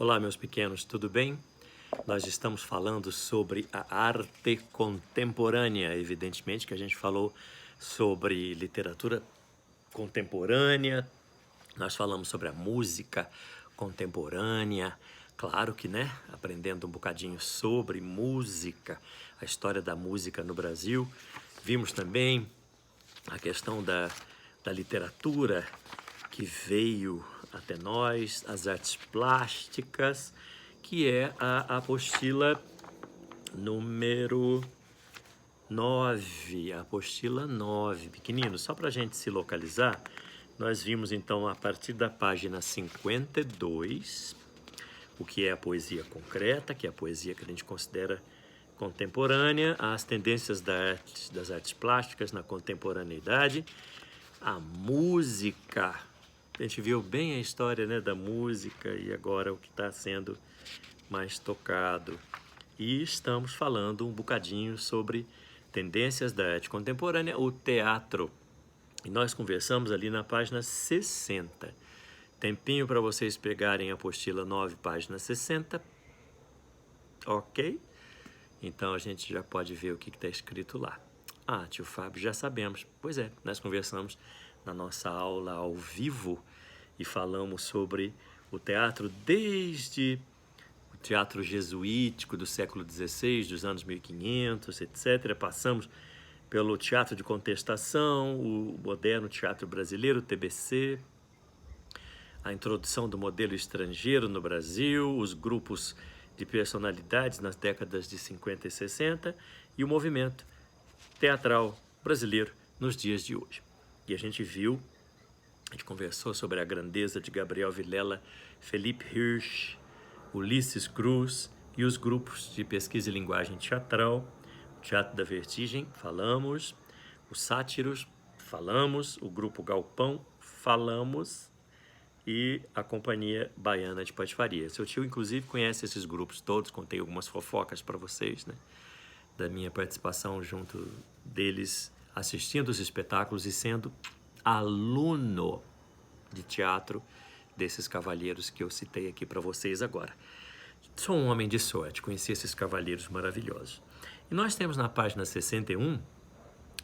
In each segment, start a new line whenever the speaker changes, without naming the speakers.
Olá, meus pequenos, tudo bem? Nós estamos falando sobre a arte contemporânea. Evidentemente que a gente falou sobre literatura contemporânea, nós falamos sobre a música contemporânea, claro que, né? Aprendendo um bocadinho sobre música, a história da música no Brasil. Vimos também a questão da literatura que veio até nós, as artes plásticas, que é a apostila número 9, a apostila 9, pequenino, só para a gente se localizar. Nós vimos então a partir da página 52, o que é a poesia concreta, que é a poesia que a gente considera contemporânea, as tendências das artes plásticas na contemporaneidade, a música. A gente viu bem a história, né, da música e agora o que está sendo mais tocado. E estamos falando um bocadinho sobre tendências da arte contemporânea, o teatro. E nós conversamos ali na página 60. Tempinho para vocês pegarem a apostila 9, página 60. Ok? Então a gente já pode ver o que está escrito lá. Ah, tio Fábio, já sabemos. Pois é, nós conversamos na nossa aula ao vivo e falamos sobre o teatro desde o teatro jesuítico do século XVI, dos anos 1500, etc. Passamos pelo teatro de contestação, o moderno teatro brasileiro, o TBC, a introdução do modelo estrangeiro no Brasil, os grupos de personalidades nas décadas de 50 e 60 e o movimento teatral brasileiro nos dias de hoje. E a gente conversou sobre a grandeza de Gabriel Vilela, Felipe Hirsch, Ulisses Cruz e os grupos de pesquisa e linguagem teatral, o Teatro da Vertigem, falamos, os Sátiros, falamos, o Grupo Galpão, falamos, e a Companhia Baiana de Patifaria. Seu tio, inclusive, conhece esses grupos todos, contei algumas fofocas para vocês, né? Da minha participação junto deles, assistindo os espetáculos e sendo aluno de teatro desses cavalheiros que eu citei aqui para vocês agora. Sou um homem de sorte, conheci esses cavalheiros maravilhosos. E nós temos na página 61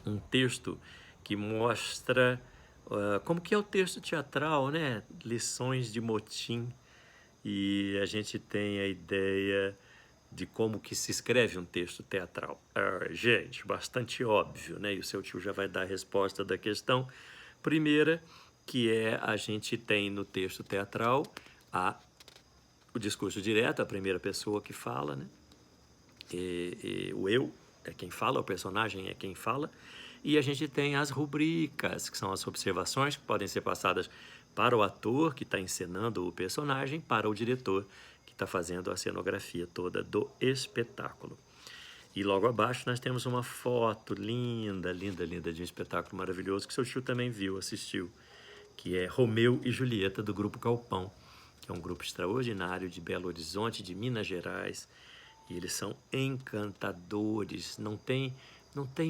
um texto que mostra como que é o texto teatral, né? Lições de motim. E a gente tem a ideia de como que se escreve um texto teatral. Gente, bastante óbvio, né? E o seu tio já vai dar a resposta da questão primeira, que é a gente tem no texto teatral o discurso direto, a primeira pessoa que fala, né? O eu é quem fala, o personagem é quem fala, e a gente tem as rubricas, que são as observações que podem ser passadas para o ator que está encenando o personagem, para o diretor que está fazendo a cenografia toda do espetáculo. E logo abaixo nós temos uma foto linda, linda, linda de um espetáculo maravilhoso que seu tio também viu, assistiu, que é Romeu e Julieta, do Grupo Galpão, que é um grupo extraordinário de Belo Horizonte, de Minas Gerais, e eles são encantadores. Não tem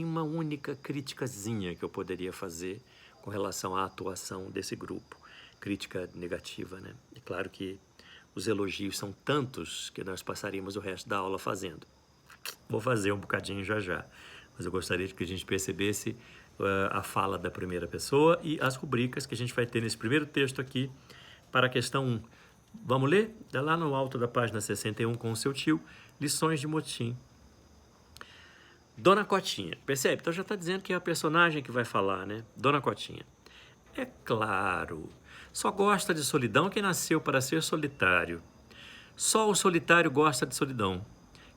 uma única criticazinha que eu poderia fazer com relação à atuação desse grupo. Crítica negativa, né? É claro que os elogios são tantos que nós passaríamos o resto da aula fazendo. Vou fazer um bocadinho já, mas eu gostaria que a gente percebesse a fala da primeira pessoa e as rubricas que a gente vai ter nesse primeiro texto aqui para a questão 1. Vamos ler? Dá lá no alto da página 61 com o seu tio, lições de motim. Dona Cotinha, percebe? Então já está dizendo que é a personagem que vai falar, né? Dona Cotinha. É claro, só gosta de solidão quem nasceu para ser solitário. Só o solitário gosta de solidão.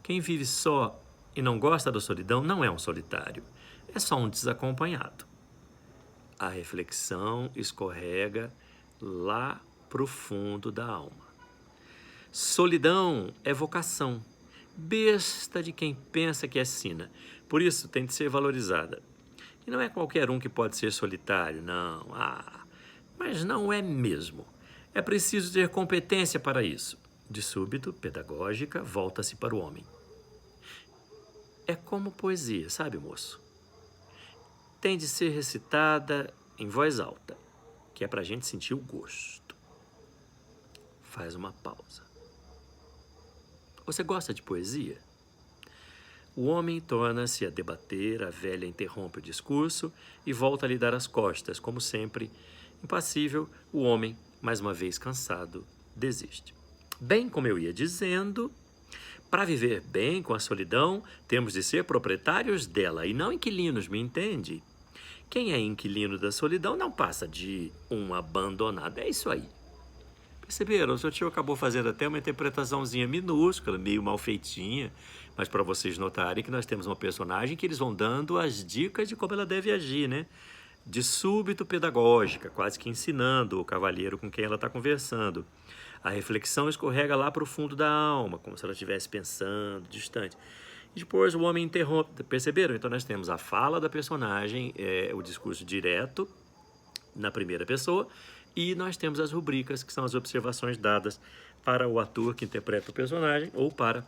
Quem vive só e não gosta da solidão não é um solitário, é só um desacompanhado. A reflexão escorrega lá pro fundo da alma. Solidão é vocação, besta de quem pensa que é sina, por isso tem de ser valorizada. E não é qualquer um que pode ser solitário, não. Mas não é mesmo. É preciso ter competência para isso. De súbito, pedagógica, volta-se para o homem. É como poesia, sabe, moço? Tem de ser recitada em voz alta, que é para a gente sentir o gosto. Faz uma pausa. Você gosta de poesia? O homem torna-se a debater, a velha interrompe o discurso e volta a lhe dar as costas, como sempre. Impassível, o homem, mais uma vez cansado, desiste. Bem, como eu ia dizendo, para viver bem com a solidão, temos de ser proprietários dela e não inquilinos, me entende? Quem é inquilino da solidão não passa de um abandonado. É isso aí. Perceberam? O seu tio acabou fazendo até uma interpretaçãozinha minúscula, meio mal feitinha, mas para vocês notarem que nós temos uma personagem que eles vão dando as dicas de como ela deve agir, né? De súbito pedagógica, quase que ensinando o cavalheiro com quem ela está conversando. A reflexão escorrega lá para o fundo da alma, como se ela estivesse pensando, distante. E depois o homem interrompe. Perceberam? Então nós temos a fala da personagem, o discurso direto, na primeira pessoa, e nós temos as rubricas, que são as observações dadas para o ator que interpreta o personagem ou para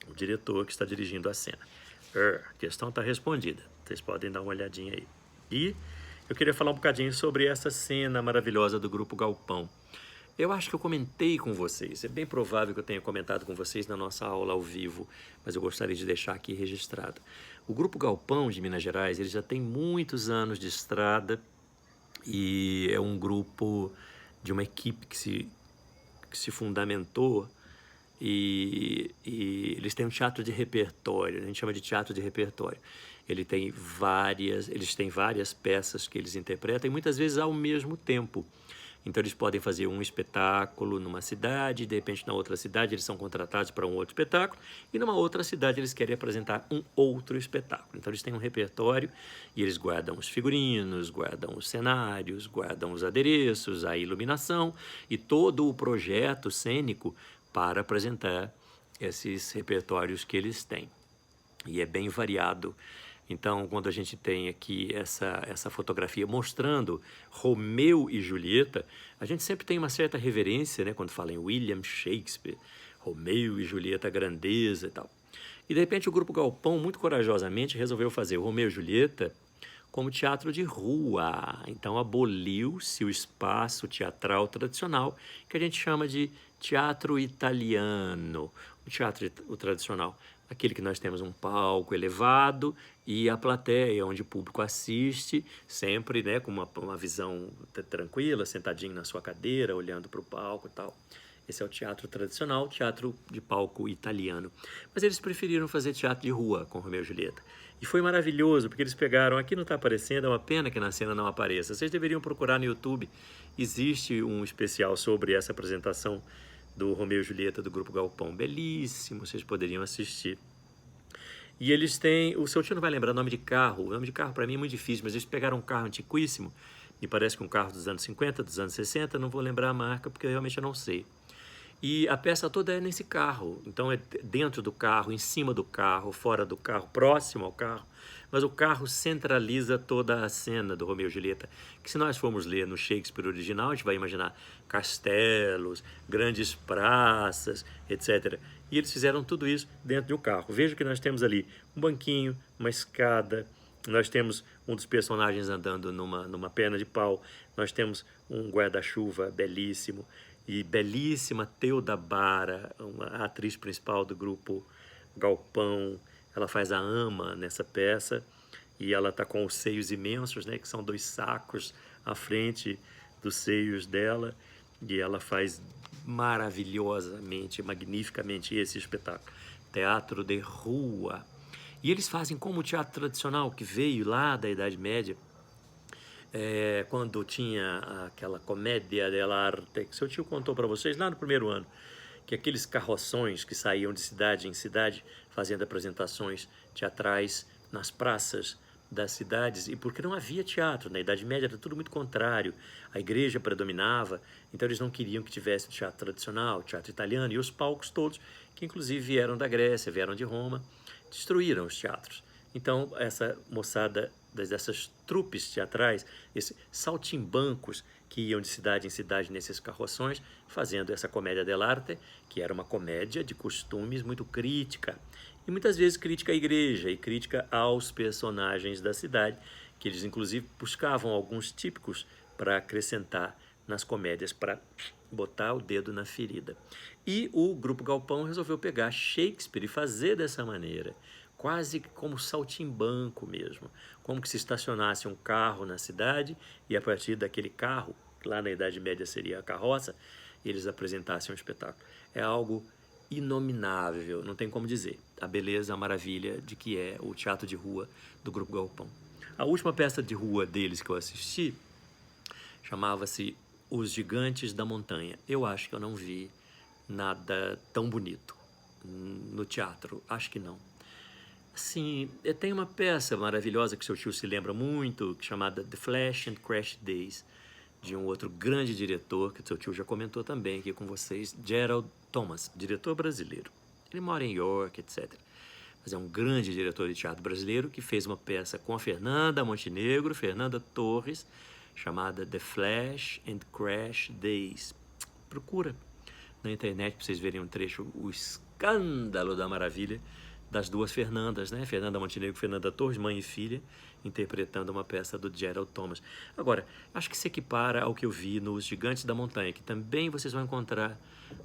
o diretor que está dirigindo a cena. A questão está respondida. Vocês podem dar uma olhadinha aí. E eu queria falar um bocadinho sobre essa cena maravilhosa do Grupo Galpão. Eu acho que eu comentei com vocês, é bem provável que eu tenha comentado com vocês na nossa aula ao vivo, mas eu gostaria de deixar aqui registrado. O Grupo Galpão de Minas Gerais, ele já tem muitos anos de estrada e é um grupo de uma equipe que se fundamentou e eles têm um teatro de repertório, a gente chama de teatro de repertório. Eles têm várias peças que eles interpretam e muitas vezes ao mesmo tempo. Então eles podem fazer um espetáculo numa cidade, de repente na outra cidade eles são contratados para um outro espetáculo e numa outra cidade eles querem apresentar um outro espetáculo. Então eles têm um repertório e eles guardam os figurinos, guardam os cenários, guardam os adereços, a iluminação e todo o projeto cênico para apresentar esses repertórios que eles têm. E é bem variado. Então, quando a gente tem aqui essa fotografia mostrando Romeu e Julieta, a gente sempre tem uma certa reverência, né, quando fala em William Shakespeare, Romeu e Julieta, a grandeza e tal. E, de repente, o Grupo Galpão, muito corajosamente, resolveu fazer o Romeu e Julieta como teatro de rua. Então, aboliu-se o espaço teatral tradicional, que a gente chama de teatro italiano, o tradicional. Aquele que nós temos um palco elevado e a plateia, onde o público assiste, sempre, né, com uma visão tranquila, sentadinho na sua cadeira, olhando para o palco e tal. Esse é o teatro tradicional, teatro de palco italiano. Mas eles preferiram fazer teatro de rua com Romeu e Julieta. E foi maravilhoso, porque eles pegaram, aqui não está aparecendo, é uma pena que na cena não apareça. Vocês deveriam procurar no YouTube, existe um especial sobre essa apresentação do Romeu e Julieta do Grupo Galpão. Belíssimo, vocês poderiam assistir. E eles têm, o seu tio não vai lembrar o nome de carro, o nome de carro para mim é muito difícil, mas eles pegaram um carro antiquíssimo, me parece que um carro dos anos 50, dos anos 60, não vou lembrar a marca porque realmente eu não sei. E a peça toda é nesse carro, então é dentro do carro, em cima do carro, fora do carro, próximo ao carro, mas o carro centraliza toda a cena do Romeu e Julieta, que se nós formos ler no Shakespeare original, a gente vai imaginar castelos, grandes praças, etc. E eles fizeram tudo isso dentro de um carro. Veja que nós temos ali um banquinho, uma escada, nós temos um dos personagens andando numa perna de pau, nós temos um guarda-chuva belíssimo, e belíssima Teuda Bara, a atriz principal do Grupo Galpão, ela faz a ama nessa peça e ela está com os seios imensos, né, que são 2 sacos à frente dos seios dela, e ela faz maravilhosamente, magnificamente esse espetáculo, teatro de rua. E eles fazem como o teatro tradicional que veio lá da Idade Média, quando tinha aquela comédia dell'arte que seu tio contou para vocês lá no primeiro ano, que aqueles carroções que saíam de cidade em cidade fazendo apresentações teatrais nas praças das cidades, e porque não havia teatro, na Idade Média era tudo muito contrário, a igreja predominava, então eles não queriam que tivesse o teatro tradicional, o teatro italiano, e os palcos todos, que inclusive vieram da Grécia, vieram de Roma, destruíram os teatros. Então essa moçada dessas trupes teatrais, esses saltimbancos que iam de cidade em cidade nesses carroções, fazendo essa comédia dell'arte, que era uma comédia de costumes muito crítica, e muitas vezes crítica à igreja e crítica aos personagens da cidade, que eles inclusive buscavam alguns típicos para acrescentar nas comédias para botar o dedo na ferida. E o Grupo Galpão resolveu pegar Shakespeare e fazer dessa maneira, quase como saltimbanco mesmo, como que se estacionasse um carro na cidade e a partir daquele carro, lá na Idade Média seria a carroça, eles apresentassem um espetáculo. É algo inominável, não tem como dizer, a beleza, a maravilha de que é o teatro de rua do Grupo Galpão. A última peça de rua deles que eu assisti chamava-se Os Gigantes da Montanha. Eu acho que eu não vi nada tão bonito no teatro, acho que não. Assim, tem uma peça maravilhosa que seu tio se lembra muito, chamada The Flash and Crash Days, de um outro grande diretor, que seu tio já comentou também aqui com vocês, Gerald Thomas, diretor brasileiro. Ele mora em York, etc. Mas é um grande diretor de teatro brasileiro que fez uma peça com a Fernanda Montenegro, Fernanda Torres, chamada The Flash and Crash Days. Procura na internet para vocês verem um trecho, o escândalo da maravilha das duas Fernandas, né? Fernanda Montenegro e Fernanda Torres, mãe e filha, interpretando uma peça do Gerald Thomas. Agora, acho que se equipara ao que eu vi nos Gigantes da Montanha, que também vocês vão encontrar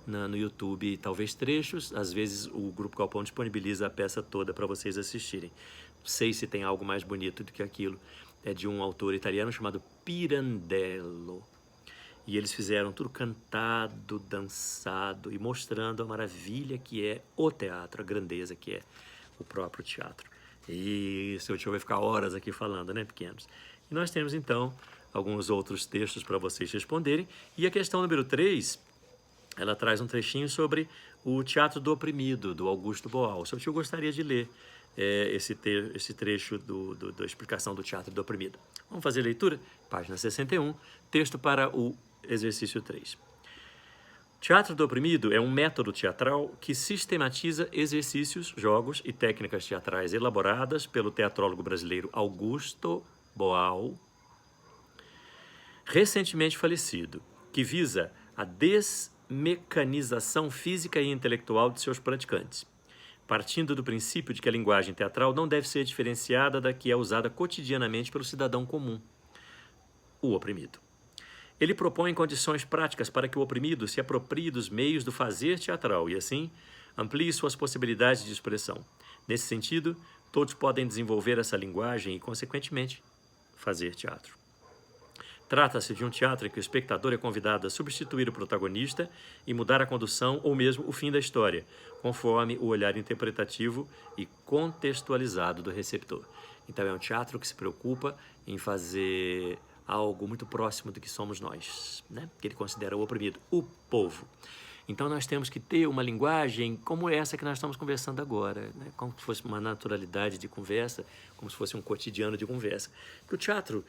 no YouTube, talvez trechos, às vezes o Grupo Galpão disponibiliza a peça toda para vocês assistirem. Não sei se tem algo mais bonito do que aquilo. É de um autor italiano chamado Pirandello. E eles fizeram tudo cantado, dançado e mostrando a maravilha que é o teatro, a grandeza que é o próprio teatro. E seu tio vai ficar horas aqui falando, né, pequenos? E nós temos, então, alguns outros textos para vocês responderem. E a questão número 3, ela traz um trechinho sobre o Teatro do Oprimido, do Augusto Boal. Seu tio gostaria de ler esse trecho da explicação do Teatro do Oprimido. Vamos fazer a leitura? Página 61, texto para o exercício 3. Teatro do Oprimido é um método teatral que sistematiza exercícios, jogos e técnicas teatrais elaboradas pelo teatrólogo brasileiro Augusto Boal, recentemente falecido, que visa a desmecanização física e intelectual de seus praticantes, partindo do princípio de que a linguagem teatral não deve ser diferenciada da que é usada cotidianamente pelo cidadão comum, o oprimido. Ele propõe condições práticas para que o oprimido se aproprie dos meios do fazer teatral e, assim, amplie suas possibilidades de expressão. Nesse sentido, todos podem desenvolver essa linguagem e, consequentemente, fazer teatro. Trata-se de um teatro em que o espectador é convidado a substituir o protagonista e mudar a condução ou mesmo o fim da história, conforme o olhar interpretativo e contextualizado do receptor. Então, é um teatro que se preocupa em fazer algo muito próximo do que somos nós, né? Que ele considera o oprimido, o povo. Então nós temos que ter uma linguagem como essa que nós estamos conversando agora, né? Como se fosse uma naturalidade de conversa, como se fosse um cotidiano de conversa. Porque o teatro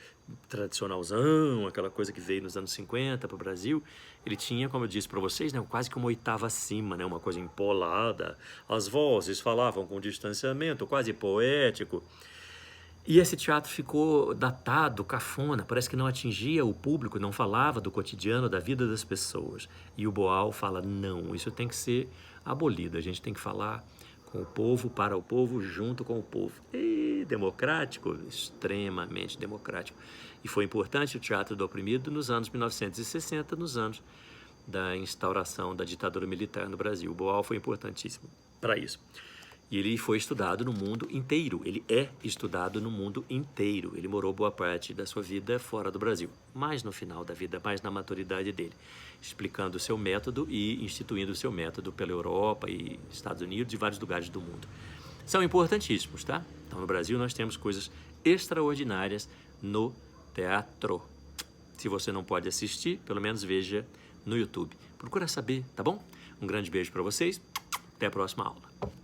tradicionalzão, aquela coisa que veio nos anos 50 para o Brasil, ele tinha, como eu disse para vocês, né, quase que uma oitava acima, né, uma coisa empolada. As vozes falavam com distanciamento, quase poético. E esse teatro ficou datado, cafona, parece que não atingia o público, não falava do cotidiano, da vida das pessoas. E o Boal fala, não, isso tem que ser abolido, a gente tem que falar com o povo, para o povo, junto com o povo. E democrático, extremamente democrático. E foi importante o Teatro do Oprimido nos anos 1960, nos anos da instauração da ditadura militar no Brasil. O Boal foi importantíssimo para isso. E ele foi estudado no mundo inteiro, ele é estudado no mundo inteiro. Ele morou boa parte da sua vida fora do Brasil, mais no final da vida, mais na maturidade dele, explicando o seu método e instituindo o seu método pela Europa e Estados Unidos e vários lugares do mundo. São importantíssimos, tá? Então, no Brasil, nós temos coisas extraordinárias no teatro. Se você não pode assistir, pelo menos veja no YouTube. Procura saber, tá bom? Um grande beijo para vocês, até a próxima aula.